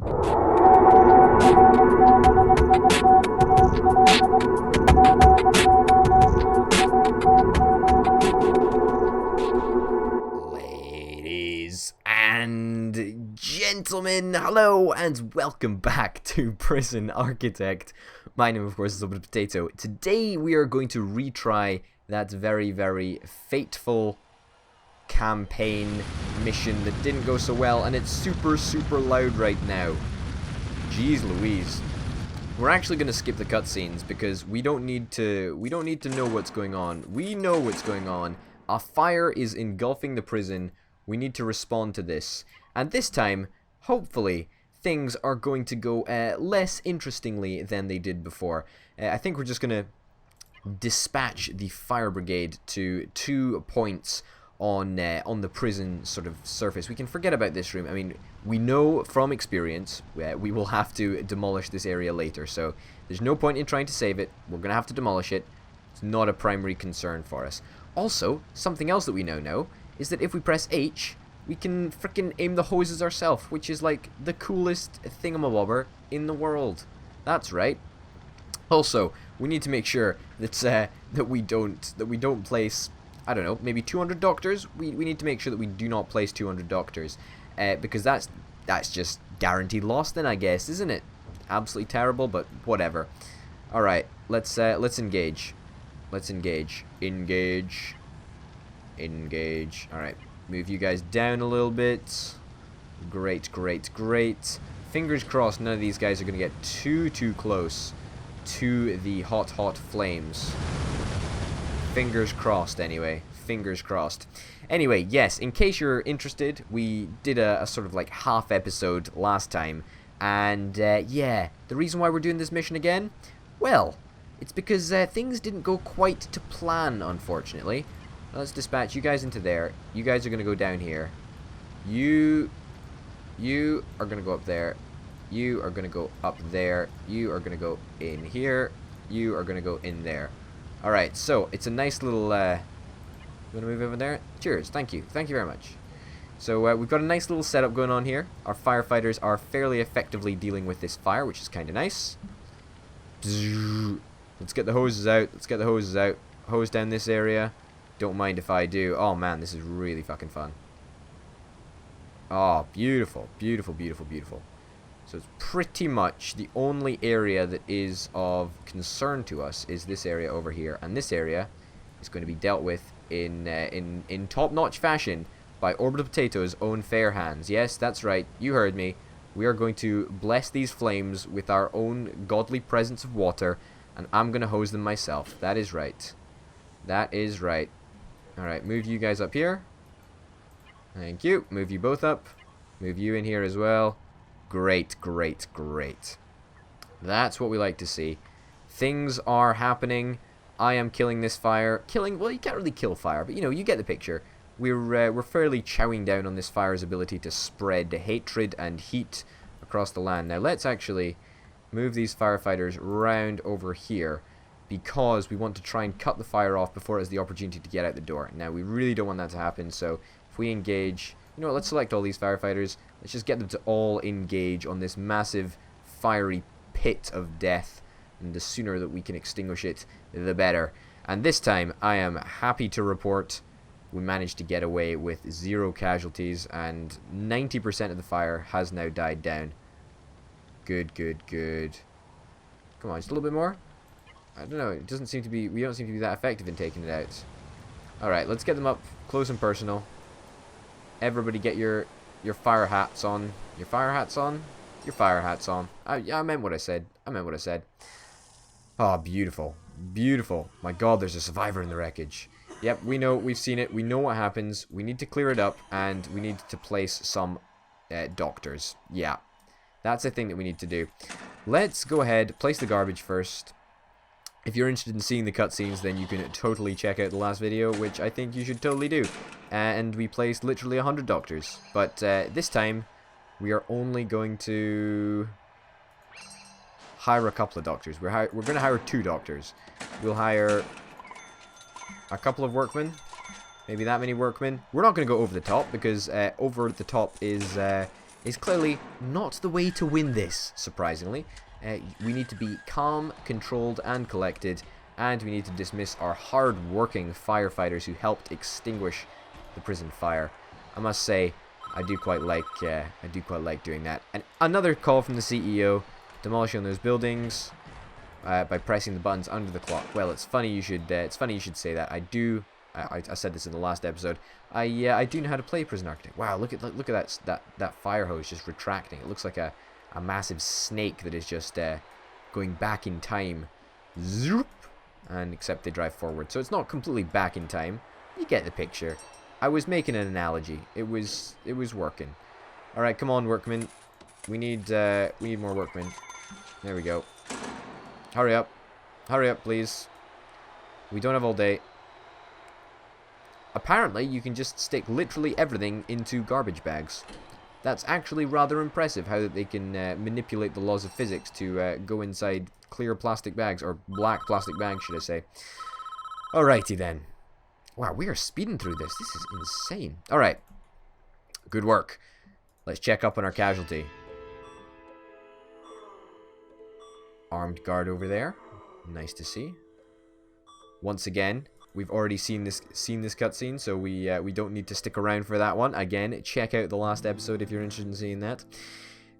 Ladies and gentlemen, hello and welcome back to Prison Architect. My name, of course, is Open Potato. Today we are going to retry that very, very fateful campaign mission that didn't go so well, and it's super, super loud right now. Jeez Louise. We're actually going to skip the cutscenes because we don't need to know what's going on. We know what's going on. A fire is engulfing the prison. We need to respond to this. And this time, hopefully, things are going to go less interestingly than they did before. I think we're just going to dispatch the fire brigade to 2 points on the prison sort of surface. We can forget about this room. I mean, we know from experience we will have to demolish this area later. So there's no point in trying to save it. We're going to have to demolish it. It's not a primary concern for us. Also, something else that we now know is that if we press H, we can frickin' aim the hoses ourselves, which is like the coolest thingamabobber in the world. That's right. Also, we need to make sure that that we don't place, I don't know, maybe 200 doctors. We need to make sure that we do not place 200 doctors, because that's just guaranteed loss then, I guess, isn't it? Absolutely terrible, but whatever. All right, let's engage. Let's engage. Engage. Engage. Alright. Move you guys down a little bit. Great, great, great. Fingers crossed none of these guys are going to get too close to the hot flames. Fingers crossed, anyway. Fingers crossed. Anyway, yes, in case you're interested, we did a sort of like half episode last time. And, yeah, the reason why we're doing this mission again? Well, it's because things didn't go quite to plan, unfortunately. Let's dispatch you guys into there. You guys are going to go down here. You are going to go up there. You are going to go up there. You are going to go in here. You are going to go in there. Alright, so it's a nice little... you want to move over there? Cheers, thank you. Thank you very much. So we've got a nice little setup going on here. Our firefighters are fairly effectively dealing with this fire, which is kind of nice. Let's get the hoses out. Let's get the hoses out. Hose down this area. Don't mind if I do. Oh man, this is really fucking fun. Oh, beautiful. Beautiful, beautiful, beautiful. So it's pretty much the only area that is of concern to us is this area over here. And this area is going to be dealt with in top-notch fashion by Orbital Potato's own fair hands. Yes, that's right. You heard me. We are going to bless these flames with our own godly presence of water. And I'm going to hose them myself. That is right. That is right. Alright, move you guys up here. Thank you. Move you both up. Move you in here as well. Great, great, great. That's what we like to see. Things are happening. I am killing this fire. Killing, well, you can't really kill fire, but you know, you get the picture. We're fairly chowing down on this fire's ability to spread hatred and heat across the land. Now, let's actually move these firefighters round over here because we want to try and cut the fire off before it has the opportunity to get out the door. Now, we really don't want that to happen, so if we engage... You know what, let's select all these firefighters. Let's just get them to all engage on this massive fiery pit of death, and the sooner that we can extinguish it, the better. And this time, I am happy to report we managed to get away with 0 casualties, and 90% of the fire has now died down. Good, good, good. Come on, just a little bit more. I don't know, it doesn't seem to be, we don't seem to be that effective in taking it out. Alright, let's get them up close and personal. Everybody get your fire hats on. Your fire hats on? Your fire hats on. I meant what I said. I meant what I said. Oh, beautiful. Beautiful. My god, there's a survivor in the wreckage. Yep, we know, we've seen it. We know what happens. We need to clear it up, and we need to place some doctors. Yeah. That's the thing that we need to do. Let's go ahead, place the garbage first. If you're interested in seeing the cutscenes, then you can totally check out the last video, which I think you should totally do. And we placed literally 100 doctors. But this time, we are only going to hire a couple of doctors. We're going to hire 2 doctors. We'll hire a couple of workmen. Maybe that many workmen. We're not going to go over the top, because over the top is is clearly not the way to win this, surprisingly. We need to be calm, controlled, and collected, and we need to dismiss our hard-working firefighters who helped extinguish the prison fire. I must say, I do quite like doing that. And another call from the CEO, demolishing those buildings by pressing the buttons under the clock. Well, it's funny you should say that. I said this in the last episode. I do know how to play Prison Architect. Wow, look at that fire hose just retracting. It looks like a massive snake that is just going back in time. Zoop! And except they drive forward, so it's not completely back in time. You get the picture. I was making an analogy. It was working. All right, come on, workmen. We need more workmen. There we go. Hurry up, please. We don't have all day. Apparently, you can just stick literally everything into garbage bags. That's actually rather impressive how they can manipulate the laws of physics to go inside clear plastic bags, or black plastic bags, should I say. Alrighty then. Wow, we are speeding through this. This is insane. Alright. Good work. Let's check up on our casualty. Armed guard over there. Nice to see. Once again, we've already seen this cutscene, so we don't need to stick around for that one. Again, check out the last episode if you're interested in seeing that.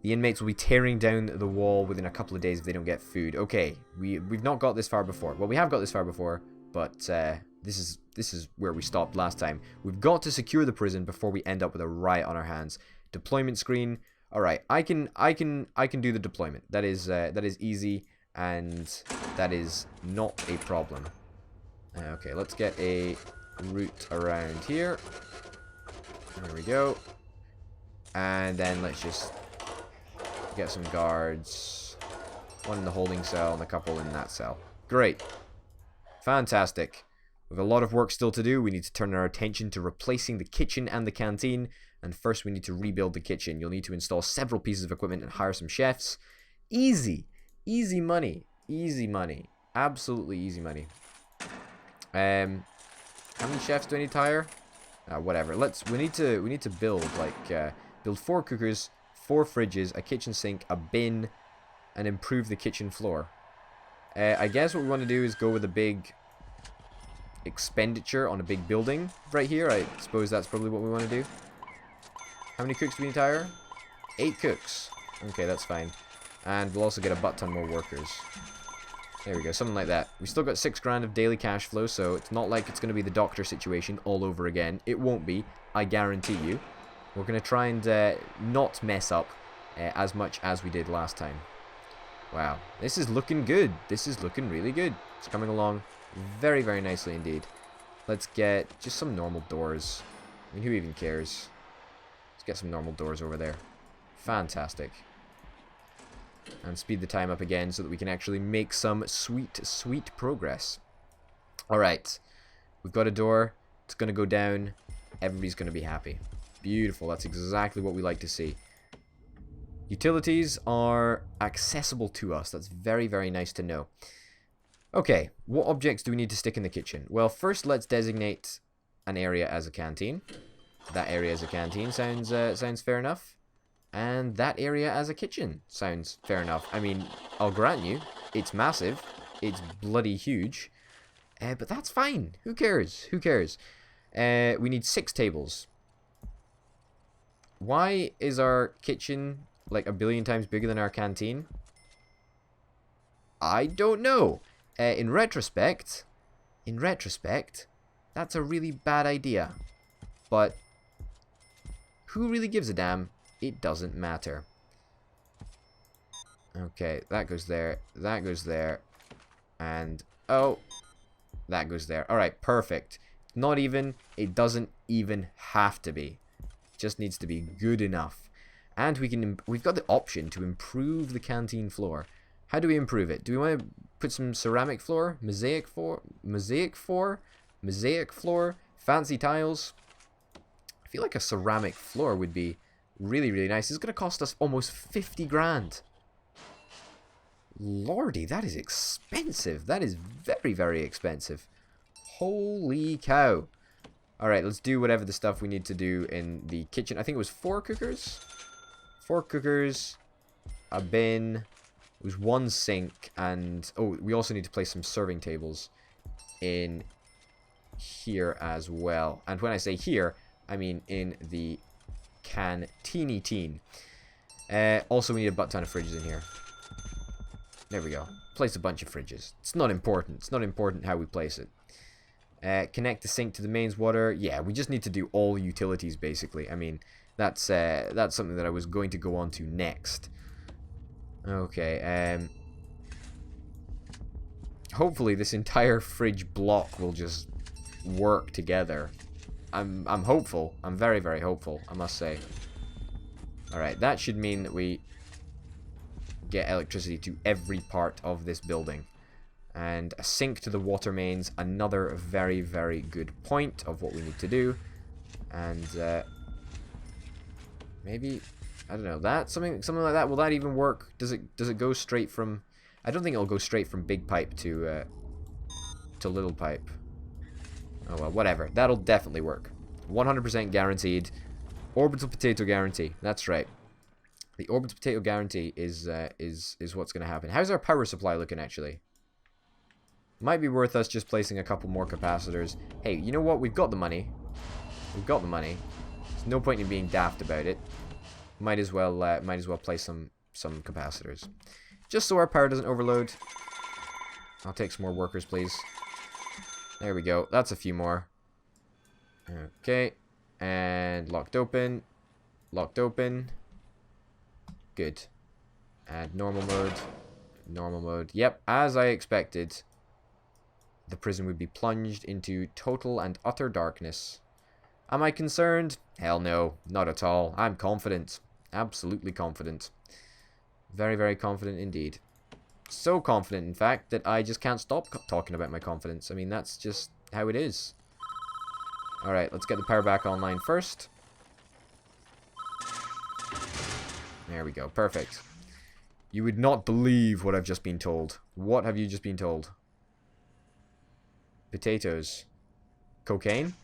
The inmates will be tearing down the wall within a couple of days if they don't get food. Okay, we've not got this far before. Well, we have got this far before, but this is where we stopped last time. We've got to secure the prison before we end up with a riot on our hands. Deployment screen. All right, I can do the deployment. That is easy, and that is not a problem. Okay, let's get a route around here. There we go. And then let's just get some guards. One in the holding cell and a couple in that cell. Great. Fantastic. We have a lot of work still to do. We need to turn our attention to replacing the kitchen and the canteen. And first we need to rebuild the kitchen. You'll need to install several pieces of equipment and hire some chefs. Easy. Easy money. Easy money. Absolutely easy money. How many chefs do I need to hire? Whatever. We need to build build 4 cookers, 4 fridges, a kitchen sink, a bin, and improve the kitchen floor. I guess what we want to do is go with a big expenditure on a big building right here. I suppose that's probably what we want to do. How many cooks do we need to hire? 8 cooks. Okay, that's fine. And we'll also get a butt ton more workers. There we go, something like that. We still got 6 grand of daily cash flow, so it's not like it's going to be the doctor situation all over again. It won't be, I guarantee you. We're going to try and not mess up as much as we did last time. Wow, this is looking good. This is looking really good. It's coming along very, very nicely indeed. Let's get just some normal doors. I mean, who even cares? Let's get some normal doors over there. Fantastic. And speed the time up again so that we can actually make some sweet, sweet progress. Alright. We've got a door. It's going to go down. Everybody's going to be happy. Beautiful. That's exactly what we like to see. Utilities are accessible to us. That's very, very nice to know. Okay. What objects do we need to stick in the kitchen? Well, first let's designate an area as a canteen. That area as a canteen sounds fair enough. And that area as a kitchen sounds fair enough. I mean, I'll grant you, it's massive. It's bloody huge. But that's fine. Who cares? Who cares? We need 6 tables. Why is our kitchen like a billion times bigger than our canteen? I don't know. In retrospect, that's a really bad idea. But who really gives a damn? It doesn't matter. Okay, that goes there. That goes there. And, oh, that goes there. Alright, perfect. Not even. It doesn't even have to be. It just needs to be good enough. And we've got the option to improve the canteen floor. How do we improve it? Do we want to put some ceramic floor? Mosaic floor? Fancy tiles? I feel like a ceramic floor would be really, really nice. It's going to cost us almost 50 grand. Lordy, that is expensive. That is very, very expensive. Holy cow. Alright, let's do whatever the stuff we need to do in the kitchen. I think it was 4 cookers? 4 cookers, a bin, it was 1 sink, and oh, we also need to place some serving tables in here as well. And when I say here, I mean in the canteeny teen. Also, we need a butt ton of fridges in here. There we go. Place a bunch of fridges. It's not important. It's not important how we place it. Connect the sink to the mains water. Yeah, we just need to do all utilities, basically. I mean, that's something that I was going to go on to next. Okay, hopefully this entire fridge block will just work together. I'm hopeful. I'm very, very hopeful, I must say. Alright, that should mean that we get electricity to every part of this building. And a sink to the water mains, another very, very good point of what we need to do. And maybe, I don't know, that something like that. Will that even work? Does it go straight from? I don't think it'll go straight from big pipe to little pipe. Oh well, whatever. That'll definitely work. 100% guaranteed. Orbital potato guarantee. That's right. The orbital potato guarantee is what's going to happen. How's our power supply looking, actually? Might be worth us just placing a couple more capacitors. Hey, you know what? We've got the money. We've got the money. There's no point in being daft about it. Might as well place some capacitors, just so our power doesn't overload. I'll take some more workers, please. There we go. That's a few more. Okay, and locked open. Locked open. Good. And normal mode. Normal mode. Yep, as I expected. The prison would be plunged into total and utter darkness. Am I concerned? Hell no, not at all. I'm confident. Absolutely confident. Very, very confident indeed. So confident, in fact, that I just can't stop talking about my confidence. I mean, that's just how it is. Alright, let's get the power back online first. There we go. Perfect. You would not believe what I've just been told. What have you just been told? Potatoes. Cocaine?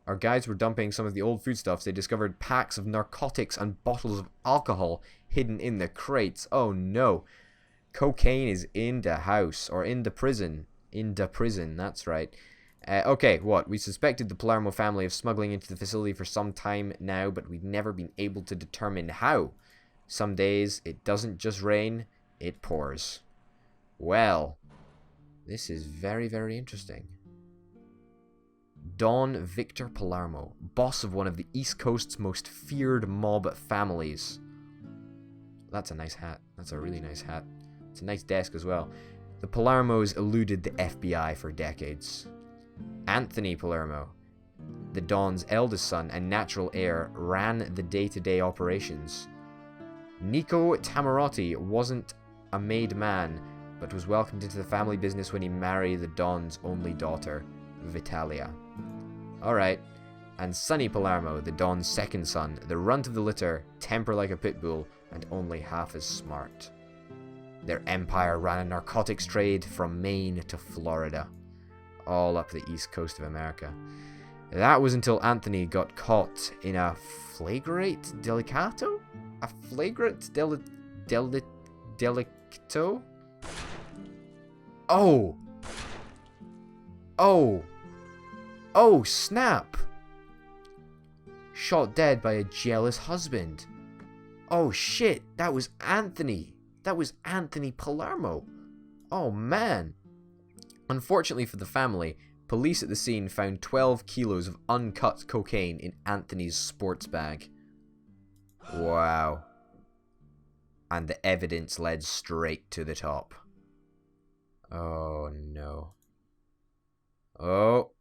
Our guides were dumping some of the old foodstuffs. They discovered packs of narcotics and bottles of alcohol hidden in the crates. Oh no. Cocaine is in the house. Or in the prison. In the prison, that's right. Okay, what? We suspected the Palermo family of smuggling into the facility for some time now, but we've never been able to determine how. Some days, it doesn't just rain, it pours. Well, this is very, very interesting. Don Victor Palermo, boss of one of the East Coast's most feared mob families. That's a nice hat. That's a really nice hat. It's a nice desk as well. The Palermos eluded the FBI for decades. Anthony Palermo, the Don's eldest son and natural heir, ran the day-to-day operations. Nico Tamarotti wasn't a made man, but was welcomed into the family business when he married the Don's only daughter, Vitalia. Alright. And Sonny Palermo, the Don's second son, the runt of the litter, temper like a pit bull, and only half as smart. Their empire ran a narcotics trade from Maine to Florida, all up the east coast of America. That was until Anthony got caught in a flagrant delicato? A flagrant delicto? Oh! Oh! Oh, snap! Shot dead by a jealous husband. Oh shit, that was Anthony. That was Anthony Palermo. Oh man. Unfortunately for the family, police at the scene found 12 kilos of uncut cocaine in Anthony's sports bag. Wow. And the evidence led straight to the top. Oh no. Oh.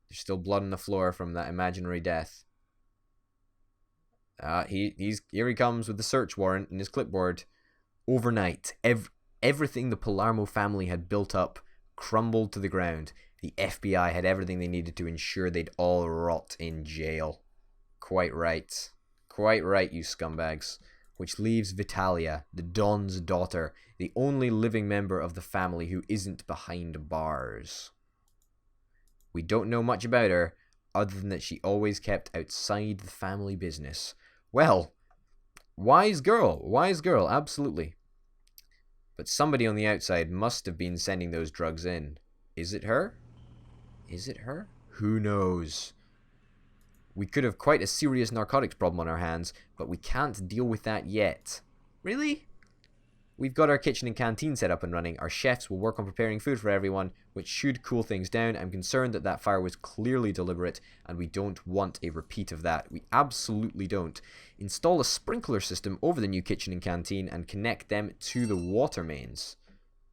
There's still blood on the floor from that imaginary death. Here he comes with the search warrant in his clipboard. Overnight, everything the Palermo family had built up crumbled to the ground. The FBI had everything they needed to ensure they'd all rot in jail. Quite right. Quite right, you scumbags. Which leaves Vitalia, the Don's daughter, the only living member of the family who isn't behind bars. We don't know much about her, other than that she always kept outside the family business. Well, Wise girl, absolutely. But somebody on the outside must have been sending those drugs in. Is it her? Is it her? Who knows? We could have quite a serious narcotics problem on our hands, but we can't deal with that yet. Really? We've got our kitchen and canteen set up and running. Our chefs will work on preparing food for everyone, which should cool things down. I'm concerned that that fire was clearly deliberate, and we don't want a repeat of that. We absolutely don't. Install a sprinkler system over the new kitchen and canteen and connect them to the water mains.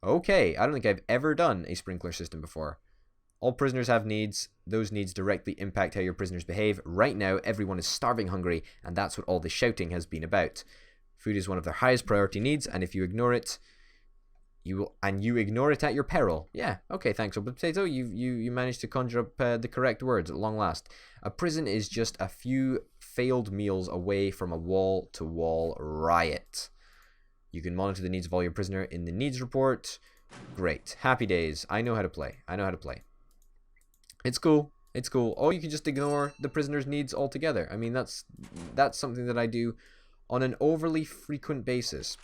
Okay, I don't think I've ever done a sprinkler system before. All prisoners have needs. Those needs directly impact how your prisoners behave. Right now, everyone is starving hungry, and that's what all the shouting has been about. Food is one of their highest priority needs, and if you ignore it, you ignore it at your peril. Yeah, okay, thanks, Open Potato. You managed to conjure up the correct words at long last. A prison is just a few failed meals away from a wall-to-wall riot. You can monitor the needs of all your prisoner in the needs report. Great. Happy days. I know how to play. It's cool. It's cool. Or you can just ignore the prisoner's needs altogether. I mean, that's something that I do on an overly frequent basis.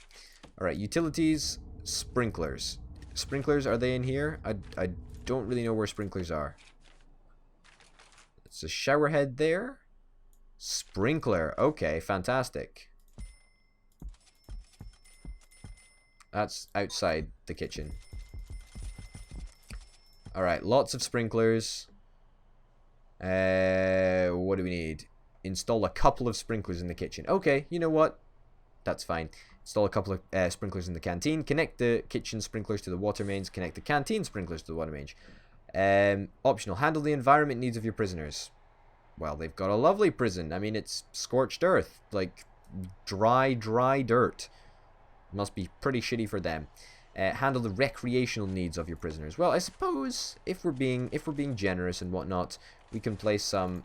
Alright, utilities, sprinklers. Sprinklers, are they in here? I don't really know where sprinklers are. It's a shower head there. Sprinkler. Okay, fantastic. That's outside the kitchen. Alright, lots of sprinklers. What do we need? Install a couple of sprinklers in the kitchen. Okay, you know what? That's fine. Install a couple of sprinklers in the canteen. Connect the kitchen sprinklers to the water mains. Connect the canteen sprinklers to the water mains. Optional. Handle the environment needs of your prisoners. Well, they've got a lovely prison. I mean, it's scorched earth. Like, dry dirt. Must be pretty shitty for them. Handle the recreational needs of your prisoners. Well, I suppose if we're being generous and whatnot, we can place some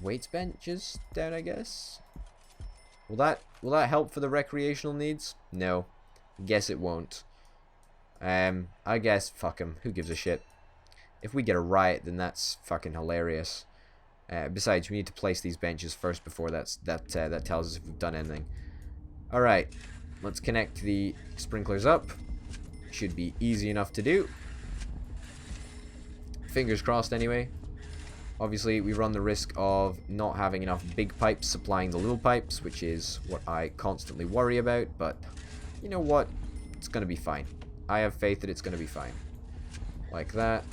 weights benches down, I guess. Will that help for the recreational needs? No. Guess it won't. I guess fuck 'em. Who gives a shit? If we get a riot, then that's fucking hilarious. Besides, we need to place these benches first before that tells us if we've done anything. All right, let's connect the sprinklers up. Should be easy enough to do. Fingers crossed, anyway. Obviously, we run the risk of not having enough big pipes supplying the little pipes, which is what I constantly worry about, but you know what? It's going to be fine. I have faith that it's going to be fine. Like that,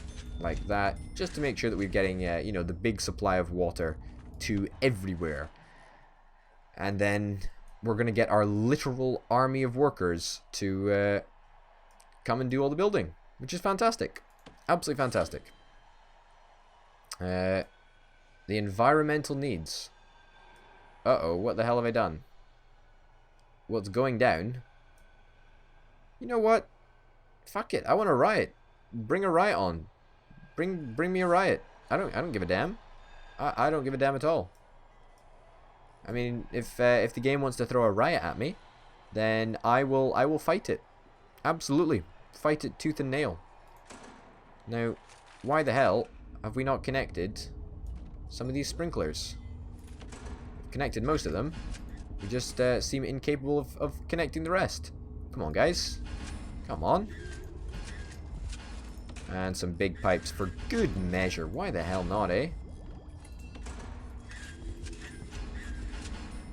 just to make sure that we're getting, you know, the big supply of water to everywhere. And then we're going to get our literal army of workers to come and do all the building, which is fantastic. Absolutely fantastic. The environmental needs. Uh-oh, what the hell have I done? Well, it's going down. You know what? Fuck it, I want a riot. Bring a riot on. Bring me a riot. I don't give a damn. I don't give a damn at all. I mean, if the game wants to throw a riot at me, then I will fight it. Absolutely. Fight it tooth and nail. Now, why the hell have we not connected some of these sprinklers? We've connected most of them. We just seem incapable of connecting the rest. Come on, guys. Come on. And some big pipes for good measure. Why the hell not, eh?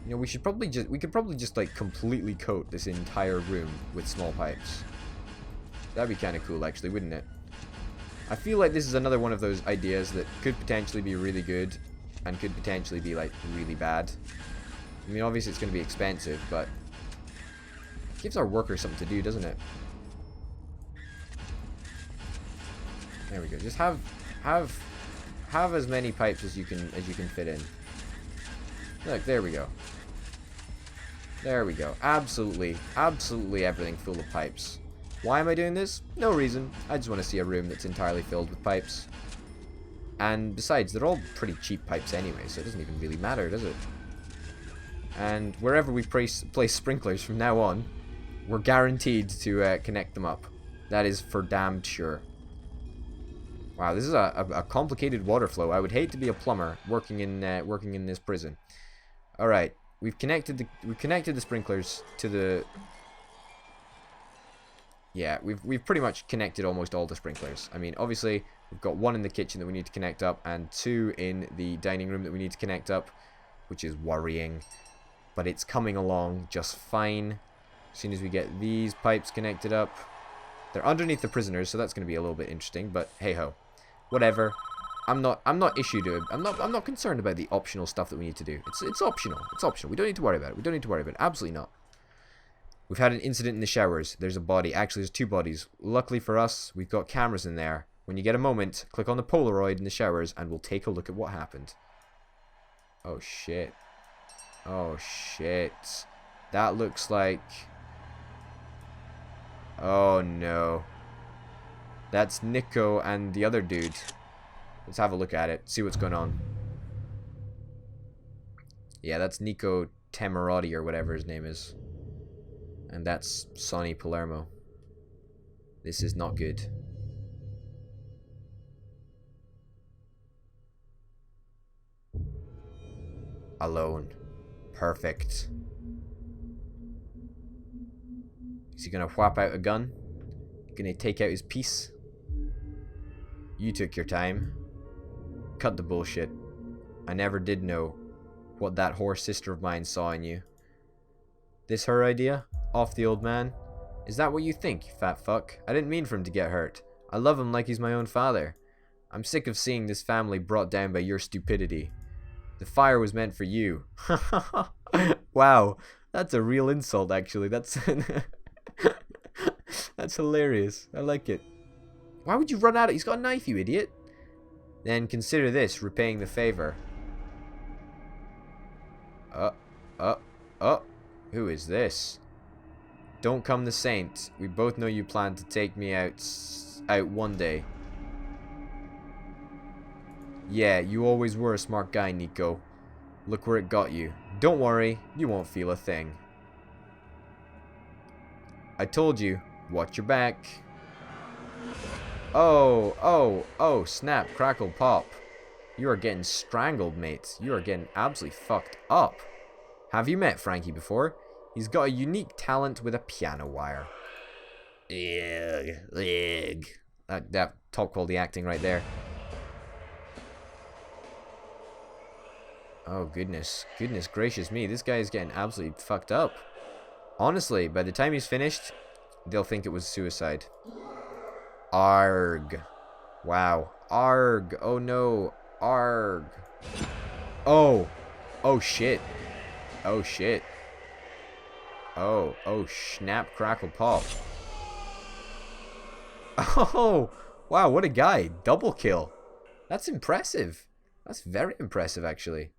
You know, we could probably just like completely coat this entire room with small pipes. That'd be kind of cool, actually, wouldn't it? I feel like this is another one of those ideas that could potentially be really good and could potentially be, like, really bad. I mean, obviously it's going to be expensive, but it gives our workers something to do, doesn't it? There we go. Just have as many pipes as you can fit in. Look, there we go. There we go. Absolutely everything full of pipes. Why am I doing this? No reason. I just want to see a room that's entirely filled with pipes. And besides, they're all pretty cheap pipes anyway, so it doesn't even really matter, does it? And wherever we place sprinklers from now on, we're guaranteed to connect them up. That is for damned sure. Wow, this is a complicated water flow. I would hate to be a plumber working in this prison. All right, we've connected the sprinklers to the. Yeah, we've pretty much connected almost all the sprinklers. I mean, obviously, we've got one in the kitchen that we need to connect up, and two in the dining room that we need to connect up, which is worrying. But it's coming along just fine. As soon as we get these pipes connected up. They're underneath the prisoners, so that's going to be a little bit interesting, but hey-ho. Whatever. I'm not concerned about the optional stuff that we need to do. It's optional. It's optional. We don't need to worry about it. We don't need to worry about it. Absolutely not. We've had an incident in the showers. There's a body. Actually, there's two bodies. Luckily for us, we've got cameras in there. When you get a moment, click on the Polaroid in the showers, and we'll take a look at what happened. Oh, shit. Oh, shit. That looks like... Oh, no. That's Nico and the other dude. Let's have a look at it. See what's going on. Yeah, that's Nico Temerati or whatever his name is. And that's Sonny Palermo. This is not good. Alone. Perfect. Is he gonna whap out a gun? Gonna take out his piece? You took your time. Cut the bullshit. I never did know what that whore sister of mine saw in you. This her idea? Off the old man? Is that what you think, you fat fuck? I didn't mean for him to get hurt. I love him like he's my own father. I'm sick of seeing this family brought down by your stupidity. The fire was meant for you. Wow, that's a real insult actually. That's that's hilarious. I like it. Why would you run at it? He's got a knife, you idiot. Then consider this repaying the favor. Who is this? Don't come the saint. We both know you plan to take me out one day. Yeah, you always were a smart guy, Nico. Look where it got you. Don't worry, you won't feel a thing. I told you, watch your back. Oh, snap, crackle, pop. You are getting strangled, mate. You are getting absolutely fucked up. Have you met Frankie before? He's got a unique talent with a piano wire. Ugh. That top quality acting right there. Oh, goodness gracious me. This guy is getting absolutely fucked up. Honestly, by the time he's finished, they'll think it was suicide. Arg. Wow. Arg. Oh, no. Arg. Oh. Oh, shit. Oh, shit. Oh, snap, crackle, pop. Oh, wow, what a guy. Double kill. That's impressive. That's very impressive, actually.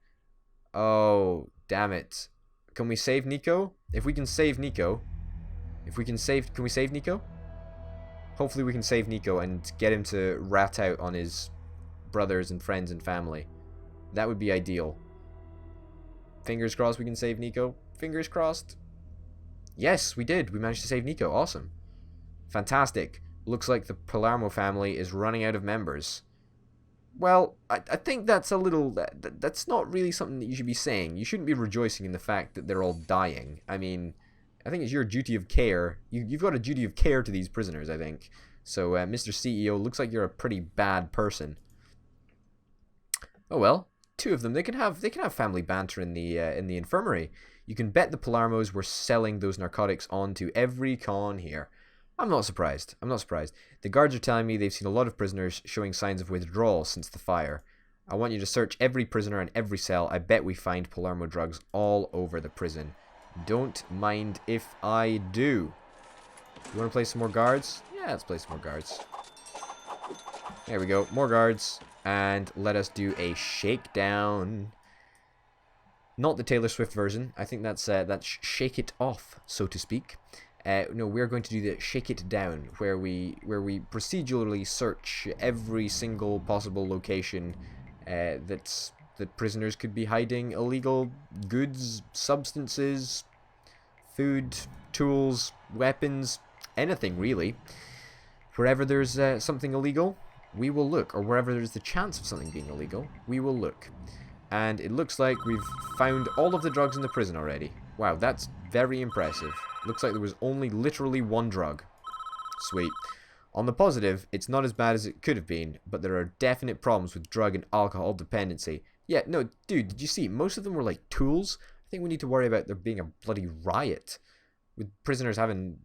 Oh, damn it. Can we save Nico? If we can save Nico. Can we save Nico? Hopefully we can save Nico and get him to rat out on his brothers and friends and family. That would be ideal. Fingers crossed we can save Nico. Fingers crossed. Yes, we did. We managed to save Nico. Awesome. Fantastic. Looks like the Palermo family is running out of members. Well, I think that's a little... That's not really something that you should be saying. You shouldn't be rejoicing in the fact that they're all dying. I mean, I think it's your duty of care. You've got a duty of care to these prisoners, I think. So, Mr. CEO, looks like you're a pretty bad person. Oh well. Two of them. They can have family banter in the infirmary. You can bet the Palermos were selling those narcotics on to every con here. I'm not surprised. The guards are telling me they've seen a lot of prisoners showing signs of withdrawal since the fire. I want you to search every prisoner and every cell. I bet we find Palermo drugs all over the prison. Don't mind if I do. You want to play some more guards? Yeah, let's play some more guards. There we go. More guards. And let us do a shakedown. Not the Taylor Swift version. I think that's shake it off, so to speak. No, we're going to do the shake it down, where we procedurally search every single possible location that prisoners could be hiding illegal goods, substances, food, tools, weapons, anything really. Wherever there's something illegal, we will look, or wherever there's the chance of something being illegal, we will look. And it looks like we've found all of the drugs in the prison already. Wow, that's very impressive. Looks like there was only literally one drug. Sweet. On the positive, it's not as bad as it could have been, but there are definite problems with drug and alcohol dependency. Yeah, no, dude, did you see? Most of them were like tools. I think we need to worry about there being a bloody riot. With prisoners having,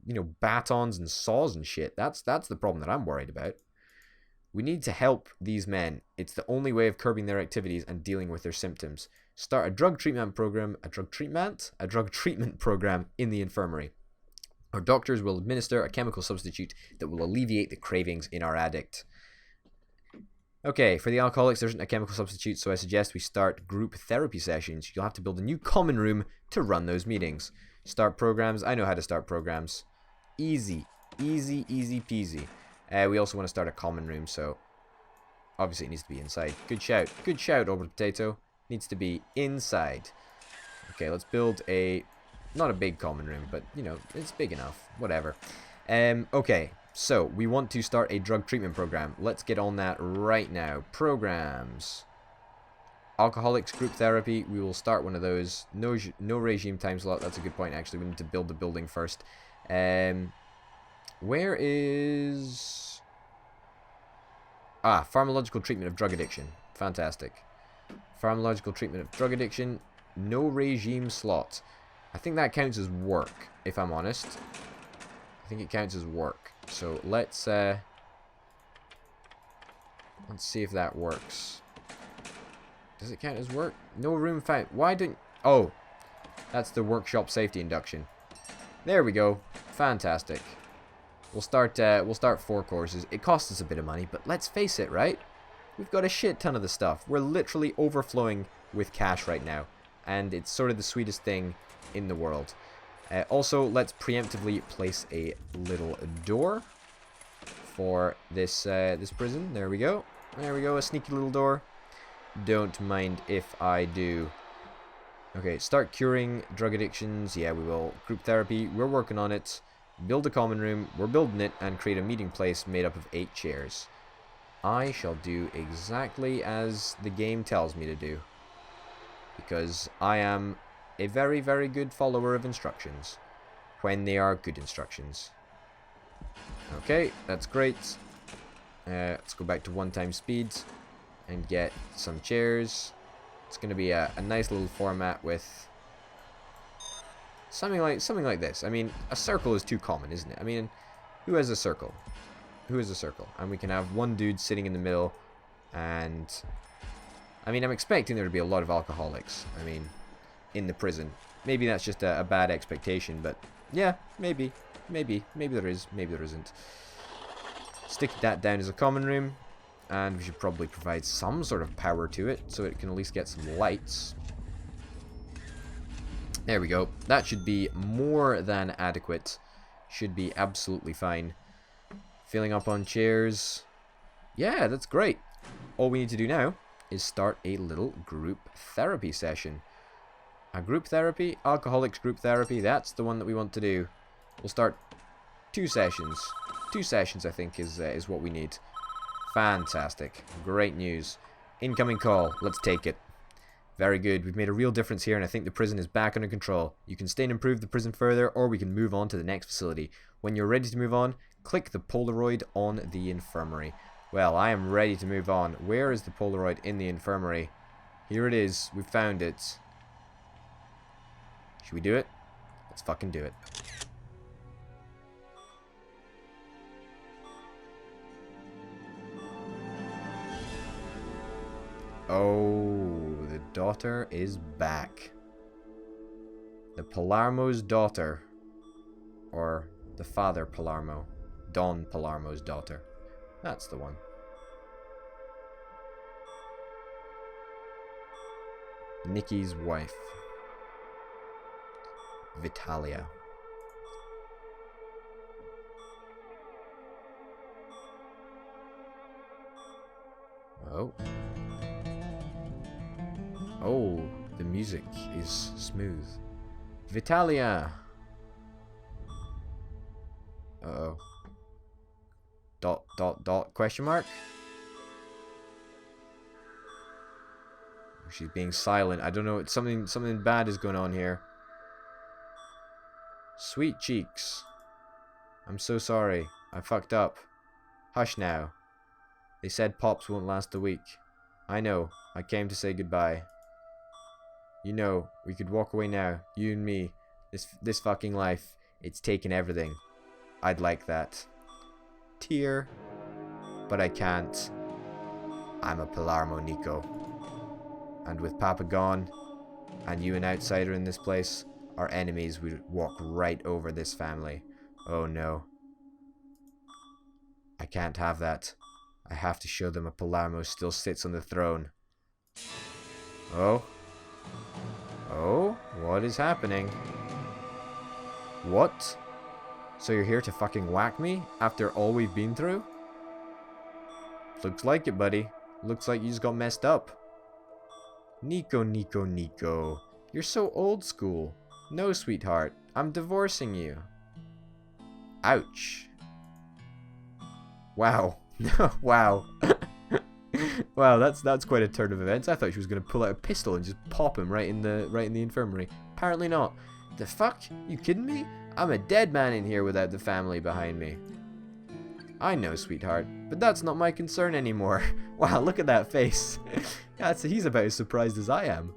you know, batons and saws and shit. That's the problem that I'm worried about. We need to help these men. It's the only way of curbing their activities and dealing with their symptoms. Start a drug treatment program, a drug treatment program in the infirmary. Our doctors will administer a chemical substitute that will alleviate the cravings in our addict. Okay, for the alcoholics, there isn't a chemical substitute, so I suggest we start group therapy sessions. You'll have to build a new common room to run those meetings. Start programs. I know how to start programs. Easy. Easy, easy peasy. We also want to start a common room, so obviously it needs to be inside. Good shout. Good shout, Over Potato. Needs to be inside. Okay, let's build a... not a big common room, but, you know, it's big enough. Whatever. Okay, so we want to start a drug treatment program. Let's get on that right now. Programs. Alcoholics group therapy. We will start one of those. No regime time slot. That's a good point, actually. We need to build the building first. Where is... pharmacological treatment of drug addiction. Fantastic. Pharmacological treatment of drug addiction. No regime slot. I think that counts as work, if I'm honest. I think it counts as work. So let's see if that works. Does it count as work? No room found. Why don't... oh, that's the workshop safety induction. There we go. Fantastic. We'll start 4 courses. It costs us a bit of money, but let's face it, right? We've got a shit ton of the stuff. We're literally overflowing with cash right now, and it's sort of the sweetest thing in the world. Also, let's preemptively place a little door for this this prison. There we go. There we go. A sneaky little door. Don't mind if I do. Okay, start curing drug addictions. Yeah, we will. Group therapy. We're working on it. Build a common room. We're building it, and create a meeting place made up of 8 chairs. I shall do exactly as the game tells me to do, because I am a very, very good follower of instructions when they are good instructions. Okay, that's great. Let's go back to 1x speed and get some chairs. It's going to be a nice little format with something like this. I mean, a circle is too common, isn't it? I mean, who has a circle? Who has a circle? And we can have one dude sitting in the middle, and I mean, I'm expecting there to be a lot of alcoholics. I mean, in the prison. Maybe that's just a bad expectation, but yeah, maybe there is, maybe there isn't. Stick that down as a common room, and we should probably provide some sort of power to it so it can at least get some lights. There we go. That should be more than adequate. Should be absolutely fine. Filling up on chairs. Yeah, that's great. All we need to do now is start a little group therapy session. A group therapy, alcoholics group therapy, that's the one that we want to do. We'll start 2 sessions. 2 sessions, I think, is what we need. Fantastic. Great news. Incoming call. Let's take it. Very good. We've made a real difference here, and I think the prison is back under control. You can stay and improve the prison further, or we can move on to the next facility. When you're ready to move on, click the Polaroid on the infirmary. Well, I am ready to move on. Where is the Polaroid in the infirmary? Here it is. We found it. Should we do it? Let's fucking do it. Oh, the daughter is back. The Palermo's daughter. Or the father Palermo. Don Palermo's daughter. That's the one. Nikki's wife. Vitalia. Oh. Oh, the music is smooth. Vitalia! Uh-oh. Dot, dot, dot, question mark? She's being silent. I don't know. It's something bad is going on here. Sweet cheeks. I'm so sorry. I fucked up. Hush now. They said Pops won't last a week. I know. I came to say goodbye. You know, we could walk away now. You and me. This fucking life. It's taken everything. I'd like that. Tear. But I can't. I'm a Palermo, Nico. And with Papa gone, and you an outsider in this place, our enemies would walk right over this family. Oh no. I can't have that. I have to show them a Palermo still sits on the throne. Oh? Oh? What is happening? What? So you're here to fucking whack me after all we've been through? Looks like it, buddy. Looks like you just got messed up. Nico, Nico, Nico. You're so old school. No, sweetheart. I'm divorcing you. Ouch. Wow. Wow. Wow, that's quite a turn of events. I thought she was gonna pull out a pistol and just pop him right in the infirmary. Apparently not. The fuck? You kidding me? I'm a dead man in here without the family behind me. I know, sweetheart, but that's not my concern anymore. Wow, look at that face. He's about as surprised as I am.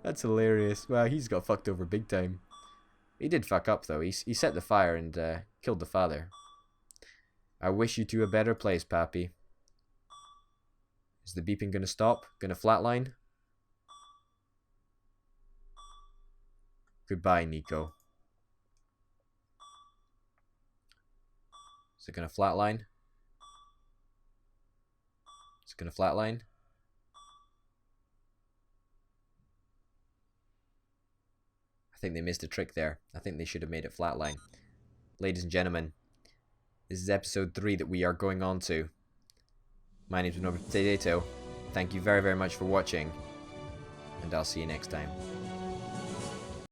That's hilarious. Wow, he's got fucked over big time. He did fuck up though. He set the fire and killed the father. I wish you to a better place, Pappy. Is the beeping gonna stop? Gonna flatline? Goodbye, Nico. Is it gonna flatline? Is it gonna flatline? I think they missed a trick there. I think they should have made it flatline. Ladies and gentlemen, this is episode 3 that we are going on to. My name is Potato. Thank you very, very much for watching, and I'll see you next time.